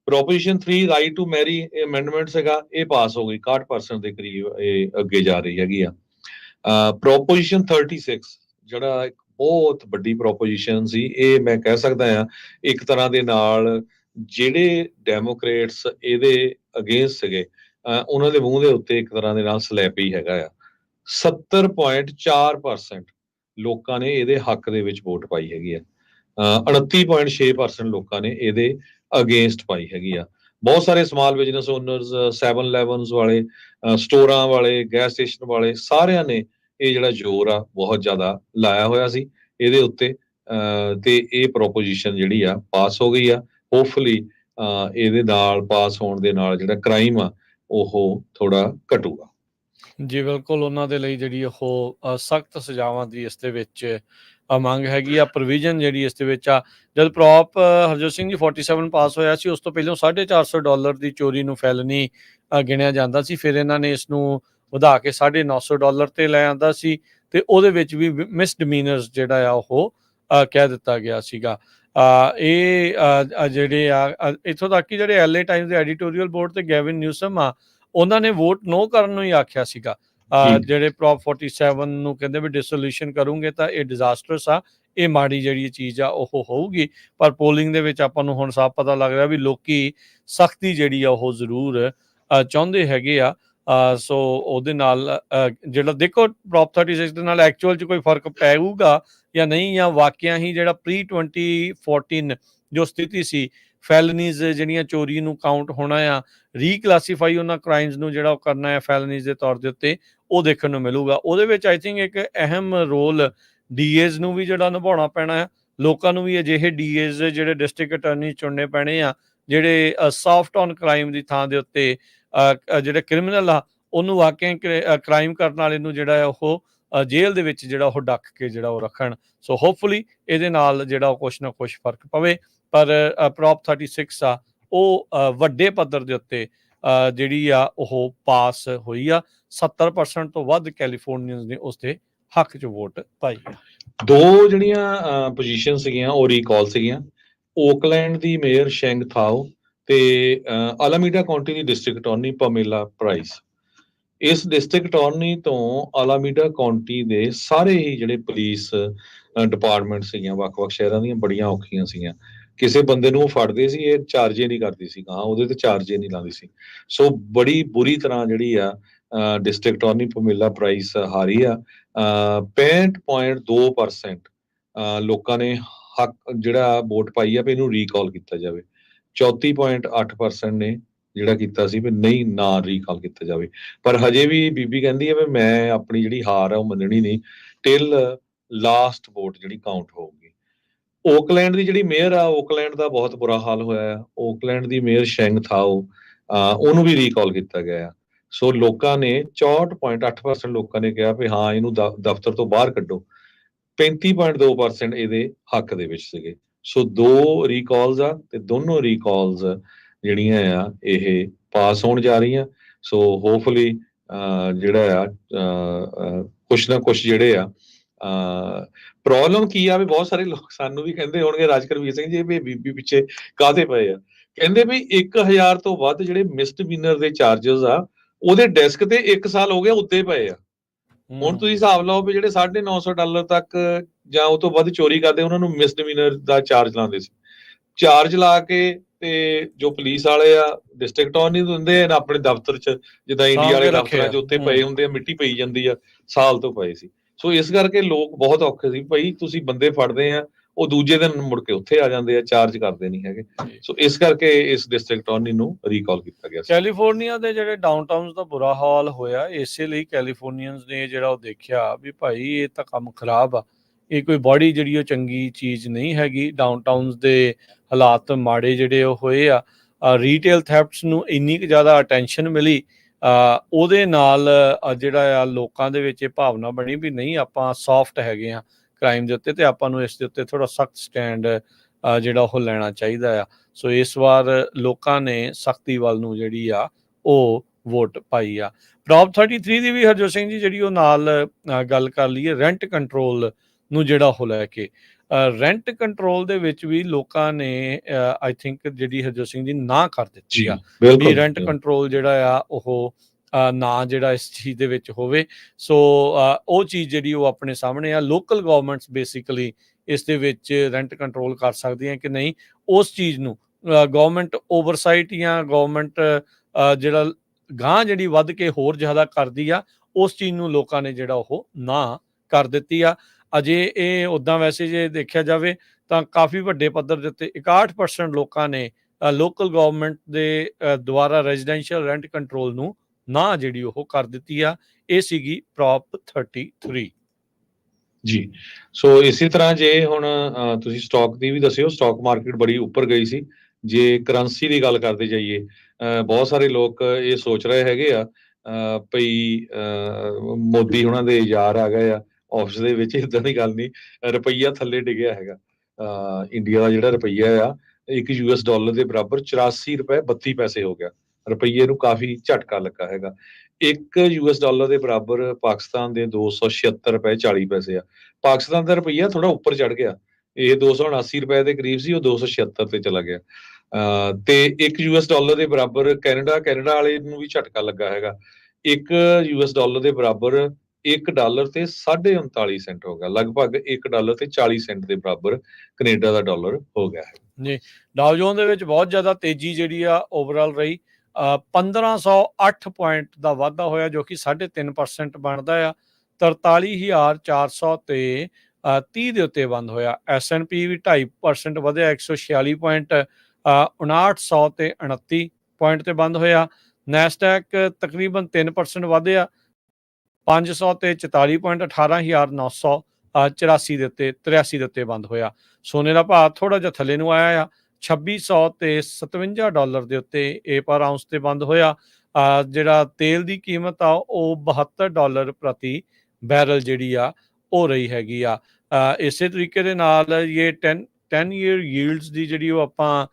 Proposition 3 right to Mary amendment ਸੀਗਾ, ਇਹ ਪਾਸ ਹੋ ਗਈ, 61% ਦੇ ਕਰੀਬ ਇਹ ਅੱਗੇ ਜਾ ਰਹੀ ਹੈਗੀ ਆ। ਪ੍ਰੋਪੋਜੀਸ਼ਨ 36 ਜਿਹੜਾ ਇੱਕ ਬਹੁਤ ਵੱਡੀ ਪ੍ਰੋਪੋਜੀਸ਼ਨ ਸੀ, ਇਹ ਮੈਂ ਕਹਿ ਸਕਦਾ ਆ ਇੱਕ ਤਰ੍ਹਾਂ ਦੇ ਨਾਲ ਜਿਹੜੇ ਡੈਮੋਕ੍ਰੇਟਸ ਇਹਦੇ ਅਗੇਂਸਟ ਸੀਗੇ ਉਹਨਾਂ ਦੇ ਮੂੰਹ ਦੇ ਉੱਤੇ ਇੱਕ ਤਰ੍ਹਾਂ ਦੇ ਨਾਲ ਸਲੈਪ ਹੀ ਹੈਗਾ ਆ। 70.4% ਲੋਕਾਂ ਨੇ ਇਹਦੇ ਹੱਕ ਦੇ ਵਿੱਚ ਵੋਟ ਪਾਈ ਹੈਗੀ ਆ। 29.6% ਲੋਕਾਂ ਨੇ ਇਹਦੇ ਅਗੇਂਸਟ ਪਾਈ ਹੈਗੀ ਆ। ਬਹੁਤ ਸਾਰੇ ਸਮਾਲ ਬਿਜ਼ਨਸ ਓਨਰਸ, 7-11 ਵਾਲੇ, ਸਟੋਰਾਂ ਵਾਲੇ, ਗੈਸ ਸਟੇਸ਼ਨ ਵਾਲੇ, ਸਾਰਿਆਂ ਨੇ ਇਹ ਜਿਹੜਾ ਜ਼ੋਰ ਆ ਬਹੁਤ ਜ਼ਿਆਦਾ ਲਾਇਆ ਹੋਇਆ ਸੀ ਇਹਦੇ ਉੱਤੇ, ਤੇ ਇਹ ਪ੍ਰੋਪੋਜੀਸ਼ਨ ਜਿਹੜੀ ਆ ਪਾਸ ਹੋ ਗਈ ਆ। ਹੋਪਫੁਲੀ ਇਹਦੇ ਨਾਲ ਪਾਸ ਹੋਣ ਦੇ ਨਾਲ ਜਿਹੜਾ ਕ੍ਰਾਈਮ ਆ ਉਹ ਥੋੜਾ ਘਟੂਗਾ। ਜੀ ਬਿਲਕੁਲ, ਉਹਨਾਂ ਦੇ ਲਈ ਜਿਹੜੀ ਉਹ ਸਖਤ ਸਜ਼ਾਵਾਂ ਦੀ ਇਸ ਦੇ ਵਿੱਚ ਮੰਗ ਹੈਗੀ ਆ। ਪ੍ਰੋਵੀਜ਼ਨ ਜਿਹੜੀ ਇਸ ਦੇ ਵਿੱਚ ਆ, ਜਦ ਪ੍ਰੋਪ ਹਰਜੋਤ ਸਿੰਘ ਜੀ 47 ਪਾਸ ਹੋਇਆ ਸੀ, ਉਸ ਤੋਂ ਪਹਿਲਾਂ $450 ਦੀ ਚੋਰੀ ਨੂੰ ਫੈਲਨੀ ਗਿਣਿਆ ਜਾਂਦਾ ਸੀ। ਫਿਰ ਇਹਨਾਂ ਨੇ ਇਸ ਨੂੰ ਵਧਾ ਕੇ $950 ਤੇ ਲੈ ਆਂਦਾ ਸੀ, ਤੇ ਉਹਦੇ ਵਿੱਚ ਵੀ ਮਿਸਡਮੀਨਰਸ ਜਿਹੜਾ ਆ ਉਹ ਕਹਿ ਦਿੱਤਾ ਗਿਆ ਸੀਗਾ। ਇਹ ਜਿਹੜੇ ਆ ਇੱਥੋਂ ਤੱਕ ਕਿ ਜਿਹੜੇ LA ਟਾਈਮਸ ਦੇ ਐਡੀਟੋਰੀਅਲ ਬੋਰਡ ਤੇ ਗੈਵਿਨ ਨਿਊਸਮ ਆ, ਉਹਨਾਂ ਨੇ ਵੋਟ ਨੋ ਕਰਨ ਨੂੰ ਹੀ ਆਖਿਆ ਸੀਗਾ। ਜਿਹੜੇ ਪ੍ਰੋਪ 47 ਨੂੰ ਕਹਿੰਦੇ ਵੀ ਡਿਸੋਲੂਸ਼ਨ ਕਰੂੰਗੇ ਤਾਂ ਇਹ ਡਿਜ਼ਾਸਟਰਸ ਆ, ਇਹ ਮਾੜੀ ਜਿਹੜੀ ਚੀਜ਼ ਆ ਉਹ ਹੋਊਗੀ। ਪਰ ਪੋਲਿੰਗ ਦੇ ਵਿੱਚ ਆਪਾਂ ਨੂੰ ਹੁਣ ਸਾਫ਼ ਪਤਾ ਲੱਗ ਰਿਹਾ ਵੀ ਲੋਕੀ ਸਖਤੀ ਜਿਹੜੀ ਆ ਉਹ ਜ਼ਰੂਰ ਚਾਹੁੰਦੇ ਹੈਗੇ ਆ। ਸੋ ਉਹਦੇ ਨਾਲ ਜਿਹੜਾ ਦੇਖੋ ਪ੍ਰੋਪ 36 ਦੇ ਨਾਲ ਐਕਚੁਅਲ 'ਚ ਕੋਈ ਫਰਕ ਪੈਊਗਾ ਜਾਂ ਨਹੀਂ, ਜਾਂ ਵਾਕਿਆ ਹੀ ਜਿਹੜਾ ਪ੍ਰੀ 2014 ਜੋ ਸਥਿਤੀ ਸੀ, ਫੈਲਨੀਜ਼ ਜਿਹੜੀਆਂ ਚੋਰੀ ਨੂੰ ਕਾਊਂਟ ਹੋਣਾ ਆ, ਰੀਕਲਾਸੀਫਾਈ ਉਹਨਾਂ ਕ੍ਰਾਈਮਸ ਨੂੰ ਜਿਹੜਾ ਉਹ ਕਰਨਾ ਹੈ ਫੈਲਨੀਜ਼ ਦੇ ਤੌਰ ਦੇ ਉੱਤੇ, ਉਹ ਦੇਖਣ ਨੂੰ ਮਿਲੂਗਾ। ਉਹਦੇ ਵਿੱਚ ਆਈ ਥਿੰਕ ਇੱਕ ਅਹਿਮ ਰੋਲ DAs ਨੂੰ ਵੀ ਜਿਹੜਾ ਨਿਭਾਉਣਾ ਪੈਣਾ ਹੈ। ਲੋਕਾਂ ਨੂੰ ਵੀ ਅਜਿਹੇ DAs ਜਿਹੜੇ ਡਿਸਟ੍ਰਿਕਟ ਅਟਾਰਨੀ ਚੁਣਨੇ ਪੈਣੇ ਆ, ਜਿਹੜੇ ਸਾਫਟ ਔਨ ਕ੍ਰਾਈਮ ਦੀ ਥਾਂ ਦੇ ਉੱਤੇ ਜਿਹੜੇ ਕ੍ਰਿਮੀਨਲ ਆ ਉਹਨੂੰ ਵਾਕਿਆ ਕ੍ਰਾਈਮ ਕਰਨ ਵਾਲੇ ਨੂੰ ਜਿਹੜਾ ਹੈ ਉਹ ਜੇਲ੍ਹ ਦੇ ਵਿੱਚ ਜਿਹੜਾ ਉਹ ਡੱਕ ਕੇ ਜਿਹੜਾ ਉਹ ਰੱਖਣ। ਸੋ ਹੋਪਫੁਲੀ ਇਹਦੇ ਨਾਲ ਜਿਹੜਾ ਉਹ ਕੁਛ ਨਾ ਕੁਛ ਫਰਕ ਪਵੇ। ਪਰ ਪ੍ਰੋਪ 36 ਆ ਉਹ ਵੱਡੇ ਪੱਧਰ ਦੇ ਉੱਤੇ ਜਿਹੜੀ ਆ ਉਹ ਪਾਸ ਹੋਈ ਆ। 70% ਤੋਂ ਵੱਧ ਕੈਲੀਫੋਰਨੀਅਨਸ ਨੇ ਉਸ ਦੇ ਹੱਕ 'ਚ ਵੋਟ ਪਾਈ ਆ। ਦੋ ਜਿਹੜੀਆਂ ਪੋਜੀਸ਼ਨ ਸੀਗੀਆਂ ਉਹ ਰੀਕਾਲ ਸੀਗੀਆਂ, ਓਕਲੈਂਡ ਦੀ ਮੇਅਰ ਸ਼ੈਂਗ ਥਾਓ ਤੇ ਆਲਾਮੀਡਾ ਕਾਉਂਟੀ ਦੀ ਡਿਸਟ੍ਰਿਕਟ ਅਟਾਰਨੀ ਪਮੇਲਾ ਪ੍ਰਾਈਸ। ਇਸ ਡਿਸਟ੍ਰਿਕਟ ਅਟਾਰਨੀ ਤੋਂ ਆਲਾਮੀਡਾ ਕਾਉਂਟੀ ਦੇ ਸਾਰੇ ਹੀ ਜਿਹੜੇ ਪੁਲਿਸ ਡਿਪਾਰਟਮੈਂਟ ਸੀਗੀਆਂ ਵੱਖ-ਵੱਖ ਸ਼ਹਿਰਾਂ ਦੀਆਂ ਬੜੀਆਂ ਔਖੀਆਂ ਸੀਗੀਆਂ। ਕਿਸੇ ਬੰਦੇ ਨੂੰ ਫੜਦੇ ਸੀ, ਇਹ ਚਾਰਜੇ ਨਹੀਂ ਕਰਦੀ ਸੀ, ਉਹਦੇ ਤੇ ਚਾਰਜੇ ਨਹੀਂ ਲਾਉਂਦੀ ਸੀ। ਸੋ ਬੜੀ ਬੁਰੀ ਤਰ੍ਹਾਂ ਜਿਹੜੀ ਆ ਡਿਸਟ੍ਰਿਕਟ ਅਟਾਰਨੀ ਪਮੇਲਾ ਪ੍ਰਾਈਸ ਹਾਰੀ ਆ। 65.2% ਲੋਕਾਂ ਨੇ ਹੱਕ ਜਿਹੜਾ ਵੋਟ ਪਾਈ ਆ ਵੀ ਇਹਨੂੰ ਰੀਕਾਲ ਕੀਤਾ ਜਾਵੇ। 34.8% ਨੇ ਜਿਹੜਾ ਕੀਤਾ ਸੀ ਵੀ ਨਹੀਂ, ਨਾ ਰੀਕਾਲ ਕੀਤਾ ਜਾਵੇ। ਪਰ ਹਜੇ ਵੀ ਬੀਬੀ ਕਹਿੰਦੀ ਹੈ ਵੀ ਮੈਂ ਆਪਣੀ ਜਿਹੜੀ ਹਾਰ ਆ ਉਹ ਮੰਨਣੀ ਨਹੀਂ ਟਿਲ ਲਾਸਟ ਵੋਟ ਜਿਹੜੀ ਕਾਊਂਟ ਹੋਊਗੀ। ਓਕਲੈਂਡ ਦੀ ਜਿਹੜੀ ਮੇਅਰ ਆ, ਓਕਲੈਂਡ ਦਾ ਬਹੁਤ ਬੁਰਾ ਹਾਲ ਹੋਇਆ ਆ। ਓਕਲੈਂਡ ਦੀ ਮੇਅਰ ਸ਼ੈਂਗ ਥਾਓ, ਉਹਨੂੰ ਵੀ ਰੀਕਾਲ ਕੀਤਾ ਗਿਆ। ਸੋ ਲੋਕਾਂ ਨੇ 64.8% ਲੋਕਾਂ ਨੇ ਕਿਹਾ ਵੀ ਹਾਂ ਇਹਨੂੰ ਦਫ਼ਤਰ ਤੋਂ ਬਾਹਰ ਕੱਢੋ। 35.2% ਇਹਦੇ ਹੱਕ ਦੇ ਵਿੱਚ ਸੀਗੇ। ਸੋ ਦੋ ਰੀਕਾਲਸ ਆ ਤੇ ਦੋਨੋਂ ਰੀਕਾਲਸ ਜਿਹੜੀਆਂ ਆ ਇਹ ਪਾਸ ਹੋਣ ਜਾ ਰਹੀਆਂ। ਸੋ ਹੋਪਫੁਲੀ ਜਿਹੜਾ ਆ ਕੁਛ ਨਾ ਕੁਛ ਜਿਹੜੇ ਆ ਪ੍ਰੋਬਲਮ ਕੀ ਆ ਵੀ ਬਹੁਤ ਸਾਰੇ ਲੋਕ ਸਾਨੂੰ ਵੀ ਕਹਿੰਦੇ ਹੋਣਗੇ ਰਾਜਕਰਵੀਰ ਸਿੰਘ ਜੀ ਵੀ ਬੀਬੀ ਪਿੱਛੇ ਕਾਹਦੇ ਪਏ ਆ। ਕਹਿੰਦੇ ਵੀ 1000 ਤੋਂ ਵੱਧ ਜਿਹੜੇ ਮਿਸਡਮੀਨਰ ਦੇ ਚਾਰजेस ਆ ਉਹਦੇ ਡੈਸਕ ਤੇ 1 ਸਾਲ ਹੋ ਗਿਆ ਉੱਤੇ ਪਏ ਆ। ਹੁਣ ਤੁਸੀਂ ਹਿਸਾਬ ਲਾਓ ਵੀ ਜਿਹੜੇ $950 ਤੱਕ ਜਾਂ ਉਹ ਤੋਂ ਵੱਧ ਚੋਰੀ ਕਰਦੇ ਉਹਨਾਂ ਨੂੰ ਮਿਸਡਿਮੀਨਰ ਦਾ ਚਾਰਜ ਲਾਉਂਦੇ ਸੀ। ਚਾਰਜ ਲਾ ਕੇ ਤੇ ਜੋ ਪੁਲਿਸ ਵਾਲੇ ਆ ਡਿਸਟ੍ਰਿਕਟ ਅਟਾਰਨੀ ਦਿੰਦੇ ਆ ਆਪਣੇ ਦਫ਼ਤਰ 'ਚ, ਜਿੱਦਾਂ ਇੰਡੀਆ ਵਾਲੇ ਦਫ਼ਤਰਾਂ 'ਚ ਉੱਤੇ ਪਏ ਹੁੰਦੇ ਆ, ਮਿੱਟੀ ਪਈ ਜਾਂਦੀ ਆ, ਸਾਲ ਤੋਂ ਪਏ ਸੀ। ਸੋ ਇਸ ਕਰਕੇ ਲੋਕ ਬਹੁਤ ਔਖੇ ਸੀ, ਭਾਈ ਤੁਸੀਂ ਬੰਦੇ ਫੜਦੇ ਆ ਉਹ ਦੂਜੇ ਦਿਨ ਮੁੜ ਕੇ ਉੱਥੇ ਆ ਜਾਂਦੇ ਆ, ਚਾਰਜ ਕਰਦੇ ਨਹੀਂ ਹੈਗੇ। ਸੋ ਇਸ ਕਰਕੇ ਇਸ ਡਿਸਟ੍ਰਿਕਟ ਅਟਾਰਨੀ ਨੂੰ ਰੀਕਾਲ ਕੀਤਾ ਗਿਆ ਸੀ। ਕੈਲੀਫੋਰਨੀਆ ਦੇ ਜਿਹੜੇ ਡਾਊਨਟਾਊਨਸ ਦਾ ਬੁਰਾ ਹਾਲ ਹੋਇਆ, ਇਸੇ ਲਈ ਕੈਲੀਫੋਰਨੀਅਨਸ ਨੇ ਜਿਹੜਾ ਉਹ ਦੇਖਿਆ ਵੀ ਭਾਈ ਇਹ ਤਾਂ ਕੰਮ ਖਰਾਬ ਆ, ਇਹ ਕੋਈ ਬੜੀ ਜਿਹੜੀ ਉਹ ਚੰਗੀ ਚੀਜ਼ ਨਹੀਂ ਹੈਗੀ। ਡਾਊਨਟਾਊਨਸ ਦੇ ਹਾਲਾਤ ਮਾੜੇ ਜਿਹੜੇ ਉਹ ਹੋਏ ਆ, ਰੀਟੇਲ ਥੈਫਟਸ ਨੂੰ ਇੰਨੀ ਕੁ ਜ਼ਿਆਦਾ ਅਟੈਂਸ਼ਨ ਮਿਲੀ, ਉਹਦੇ ਨਾਲ ਜਿਹੜਾ ਆ ਲੋਕਾਂ ਦੇ ਵਿੱਚ ਇਹ ਭਾਵਨਾ ਬਣੀ ਵੀ ਨਹੀਂ ਆਪਾਂ ਸੌਫਟ ਹੈਗੇ ਆ ਕ੍ਰਾਈਮ ਦੇ ਉੱਤੇ, ਤੇ ਆਪਾਂ ਨੂੰ ਇਸ ਦੇ ਉੱਤੇ ਥੋੜਾ ਸਖਤ ਸਟੈਂਡ ਜਿਹੜਾ ਉਹ ਲੈਣਾ ਚਾਹੀਦਾ ਆ। ਸੋ ਇਸ ਵਾਰ ਲੋਕਾਂ ਨੇ ਸਖਤੀ ਵੱਲ ਨੂੰ ਜਿਹੜੀ ਆ ਉਹ ਵੋਟ ਪਾਈ ਆ। ਪ੍ਰੋਪ 33 ਦੀ ਵੀ ਹਰਜੋਤ ਸਿੰਘ ਜੀ ਜਿਹੜੀ ਉਹ ਨਾਲ ਗੱਲ ਕਰ ਲਈਏ, ਰੈਂਟ ਕੰਟਰੋਲ ਨੂੰ ਜਿਹੜਾ ਉਹ ਲੈ ਕੇ। ਰੈਂਟ ਕੰਟਰੋਲ ਦੇ ਵਿੱਚ ਵੀ ਲੋਕਾਂ ਨੇ ਆਈ ਥਿੰਕ ਜਿਹੜੀ ਹਰਜੋਤ ਸਿੰਘ ਜੀ ਨਾ ਕਰ ਦਿੱਤੀ ਆ ਵੀ ਰੈਂਟ ਕੰਟਰੋਲ ਜਿਹੜਾ ਆ ਉਹ ਨਾ ਜਿਹੜਾ ਇਸ ਚੀਜ਼ ਦੇ ਵਿੱਚ ਹੋਵੇ। ਸੋ ਉਹ ਚੀਜ਼ ਜਿਹੜੀ ਉਹ ਆਪਣੇ ਸਾਹਮਣੇ ਆ। ਲੋਕਲ ਗਵਰਨਮੈਂਟਸ ਬੇਸਿਕਲੀ ਇਸ ਦੇ ਵਿੱਚ ਰੈਂਟ ਕੰਟਰੋਲ ਕਰ ਸਕਦੀਆਂ ਕਿ ਨਹੀਂ, ਉਸ ਚੀਜ਼ ਨੂੰ ਗਵਰਨਮੈਂਟ ਓਵਰਸਾਈਟ ਜਾਂ ਗਵਰਨਮੈਂਟ ਜਿਹੜਾ ਗਾਂਹ ਜਿਹੜੀ ਵੱਧ ਕੇ ਹੋਰ ਜ਼ਿਆਦਾ ਕਰਦੀ ਆ, ਉਸ ਚੀਜ਼ ਨੂੰ ਲੋਕਾਂ ਨੇ ਜਿਹੜਾ ਉਹ ਨਾ ਕਰ ਦਿੱਤੀ ਆ। ਅਜੇ ਇਹ ਉੱਦਾਂ ਵੈਸੇ ਜੇ ਦੇਖਿਆ ਜਾਵੇ ਤਾਂ ਕਾਫੀ ਵੱਡੇ ਪੱਧਰ ਦੇ ਉੱਤੇ 61% ਲੋਕਾਂ ਨੇ ਲੋਕਲ ਗਵਰਨਮੈਂਟ ਦੇ ਦੁਆਰਾ ਰੈਜ਼ੀਡੈਂਸ਼ੀਅਲ ਰੈਂਟ ਕੰਟਰੋਲ ਨੂੰ ਨਾ ਜਿਹੜੀ ਉਹ ਕਰ ਦਿੱਤੀ ਆ। ਇਹ ਸੀਗੀ ਪ੍ਰੋਪ 33 ਜੀ। ਸੋ ਇਸੇ ਤਰ੍ਹਾਂ ਜੇ ਹੁਣ ਤੁਸੀਂ ਸਟਾਕ ਦੀ ਵੀ ਦੱਸਿਓ, ਸਟਾਕ ਮਾਰਕੀਟ ਬੜੀ ਉੱਪਰ ਗਈ ਸੀ। ਜੇ ਕਰੰਸੀ ਦੀ ਗੱਲ ਕਰਦੇ ਜਾਈਏ, ਬਹੁਤ ਸਾਰੇ ਲੋਕ ਇਹ ਸੋਚ ਰਹੇ ਹੈਗੇ ਆ ਭਈ ਮੋਦੀ ਉਹਨਾਂ ਦੇ ਯਾਰ ਆ ਗਏ ਆ ਆਫਿਸ ਦੇ ਵਿੱਚ, ਇਦਾਂ ਦੀ ਗੱਲ ਨਹੀਂ। ਰੁਪਈਆ ਥੱਲੇ ਡਿੱਗਿਆ ਹੈਗਾ। ਇੰਡੀਆ ਦਾ ਜਿਹੜਾ ਰੁਪਈਆ ਆ ਇੱਕ $1 ਦੇ ਬਰਾਬਰ 84 ਰੁਪਏ 32 ਪੈਸੇ ਹੋ ਗਿਆ। ਰੁਪਈਏ ਨੂੰ ਕਾਫੀ ਝਟਕਾ ਲੱਗਾ ਹੈਗਾ। ਇੱਕ $1 ਦੇ ਬਰਾਬਰ ਪਾਕਿਸਤਾਨ ਦੇ 276 ਰੁਪਏ 40 ਪੈਸੇ ਆ। ਪਾਕਿਸਤਾਨ ਦਾ ਰੁਪਈਆ ਥੋੜਾ ਉੱਪਰ ਚੜ ਗਿਆ, ਇਹ 279 ਰੁਪਏ ਦੇ ਕਰੀਬ ਸੀ, ਉਹ 276 ਤੇ ਚਲਾ ਗਿਆ। ਤੇ ਇੱਕ $1 ਦੇ ਬਰਾਬਰ ਕੈਨੇਡਾ ਵਾਲੇ ਨੂੰ ਵੀ ਝਟਕਾ ਲੱਗਾ ਹੈਗਾ। ਇੱਕ $1 ਦੇ ਬਰਾਬਰ $1 ਤੇ 39.5 ਸੈਂਟ ਹੋ ਗਿਆ, ਲਗਭਗ $1 ਤੇ 40 ਸੈਂਟ ਦੇ ਬਰਾਬਰ ਕੈਨੇਡਾ ਦਾ ਡਾਲਰ ਹੋ ਗਿਆ ਹੈ ਜੀ। ਡਾਓ ਜੋਨ ਦੇ ਵਿੱਚ ਬਹੁਤ ਜ਼ਿਆਦਾ ਤੇਜ਼ੀ ਜਿਹੜੀ ਆ ਓਵਰਆਲ ਰਹੀ। 1508 ਪੁਆਇੰਟ ਦਾ ਵਾਧਾ ਹੋਇਆ, ਜੋ ਕਿ 3.5% ਬਣਦਾ ਆ। 43,400 ਤੇ 30 ਦੇ ਉੱਤੇ ਬੰਦ ਹੋਇਆ। S&P ਵੀ 2.5% ਵਧਿਆ, 146 ਪੁਆਇੰਟ 5900 ਤੇ 29 ਪੁਆਇੰਟ ਤੇ ਬੰਦ ਹੋਇਆ। ਨੈਸਡੈਕ ਤਕਰੀਬਨ 3% ਵਧਿਆ, 500 ਤੇ 44 ਪੁਆਇੰਟ 18,984 ਦੇ ਉੱਤੇ 83 ਦੇ ਉੱਤੇ ਬੰਦ ਹੋਇਆ। ਸੋਨੇ ਦਾ ਭਾਅ ਥੋੜਾ ਜਿਹਾ ਥੱਲੇ ਨੂੰ ਆਇਆ ਆ, 2600 ਤੇ $57 ਦੇ ਉੱਤੇ ਇਹ ਪਰ ਆਉਂਸ ਤੇ ਬੰਦ ਹੋਇਆ। ਜਿਹੜਾ ਤੇਲ ਦੀ ਕੀਮਤ ਆ ਉਹ $72 ਪ੍ਰਤੀ ਬੈਰਲ ਜਿਹੜੀ ਆ ਉਹ ਰਹੀ ਹੈਗੀ ਆ। ਇਸੇ ਤਰੀਕੇ ਦੇ ਨਾਲ ਇਹ 10 ਈਅਰ ਯੀਲਡਸ ਦੀ ਜਿਹੜੀ ਉਹ ਆਪਾਂ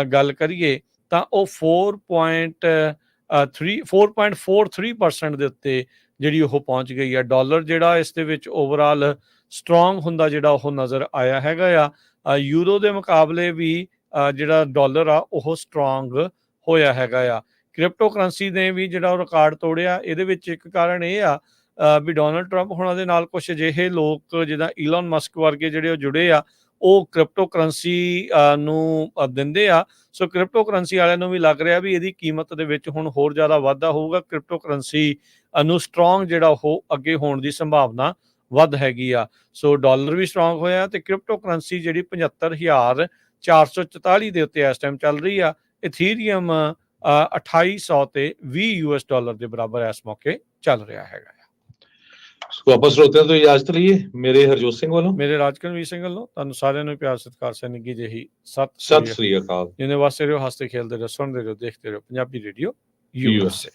ਗੱਲ ਕਰੀਏ ਤਾਂ ਉਹ 4.43% ਦੇ ਉੱਤੇ ਜਿਹੜੀ ਉਹ ਪਹੁੰਚ ਗਈ ਆ। ਡਾਲਰ ਜਿਹੜਾ ਇਸ ਦੇ ਵਿੱਚ ਓਵਰਆਲ ਸਟਰੋਂਗ ਹੁੰਦਾ ਜਿਹੜਾ ਉਹ ਨਜ਼ਰ ਆਇਆ ਹੈਗਾ ਆ। ਯੂਰੋ ਦੇ ਮੁਕਾਬਲੇ ਵੀ ਜਿਹੜਾ ਡਾਲਰ ਆ ਉਹ ਸਟਰੋਂਗ ਹੋਇਆ ਹੈਗਾ ਆ। ਕ੍ਰਿਪਟੋ ਕਰੰਸੀ ਨੇ ਵੀ ਜਿਹੜਾ ਉਹ ਰਿਕਾਰਡ ਤੋੜਿਆ। ਇਹਦੇ ਵਿੱਚ ਇੱਕ ਕਾਰਨ ਇਹ ਆ ਵੀ ਡੋਨਲਡ ਟਰੰਪ ਹੋਣਾ ਦੇ ਨਾਲ ਕੁਝ ਅਜਿਹੇ ਲੋਕ ਜਿੱਦਾਂ ਈਲਨ ਮਸਕ ਵਰਗੇ ਜਿਹੜੇ ਉਹ ਜੁੜੇ ਆ, ਉਹ ਕ੍ਰਿਪਟੋ ਕਰੰਸੀ ਨੂੰ ਦਿੰਦੇ ਆ। ਸੋ ਕ੍ਰਿਪਟੋ ਕਰੰਸੀ ਵਾਲਿਆਂ ਨੂੰ ਵੀ ਲੱਗ ਰਿਹਾ ਵੀ ਇਹਦੀ ਕੀਮਤ ਦੇ ਵਿੱਚ ਹੁਣ ਹੋਰ ਜ਼ਿਆਦਾ ਵਾਧਾ ਹੋਊਗਾ। ਕ੍ਰਿਪਟੋ ਕਰੰਸੀ ਨੂੰ ਸਟਰੋਂਗ ਜਿਹੜਾ ਉਹ ਅੱਗੇ ਹੋਣ ਦੀ ਸੰਭਾਵਨਾ ਵੱਧ ਹੈਗੀ ਆ। ਸੋ ਡਾਲਰ ਵੀ ਸਟਰੋਂਗ ਹੋਇਆ ਤੇ ਕ੍ਰਿਪਟੋ ਕਰੰਸੀ ਜਿਹੜੀ 75,444 ਦੇ ਉੱਤੇ ਇਸ ਟਾਈਮ ਚੱਲ ਰਹੀ ਆ। ਇਥੀਰੀਅਮ 2800 ਤੇ $20 ਦੇ ਬਰਾਬਰ ਇਸ ਮੌਕੇ ਚੱਲ ਰਿਹਾ ਹੈਗਾ। ਸੋ ਆਪਾਂ ਸਰੋਤਿਆਂ ਤੋਂ ਇਜਾਜ਼ਤ ਲਈਏ। ਮੇਰੇ ਹਰਜੋਤ ਸਿੰਘ ਵੱਲੋਂ, ਮੇਰੇ ਰਾਜਕਨਵੀਰ ਸਿੰਘ ਵੱਲੋਂ ਤੁਹਾਨੂੰ ਸਾਰਿਆਂ ਨੂੰ ਪਿਆਰ ਸਤਿਕਾਰ ਸਨਿੱਘੀ ਜਿਹੀ ਸਤਿ ਸ੍ਰੀ ਅਕਾਲ। ਜਿਹਨੇ ਵਾਸਤੇ ਰਹੋ, ਹੱਸਦੇ ਖੇਲਦੇ ਰਹੋ, ਸੁਣਦੇ ਰਹੋ, ਦੇਖਦੇ ਰਹੋ ਪੰਜਾਬੀ ਰੇਡੀਓ USA।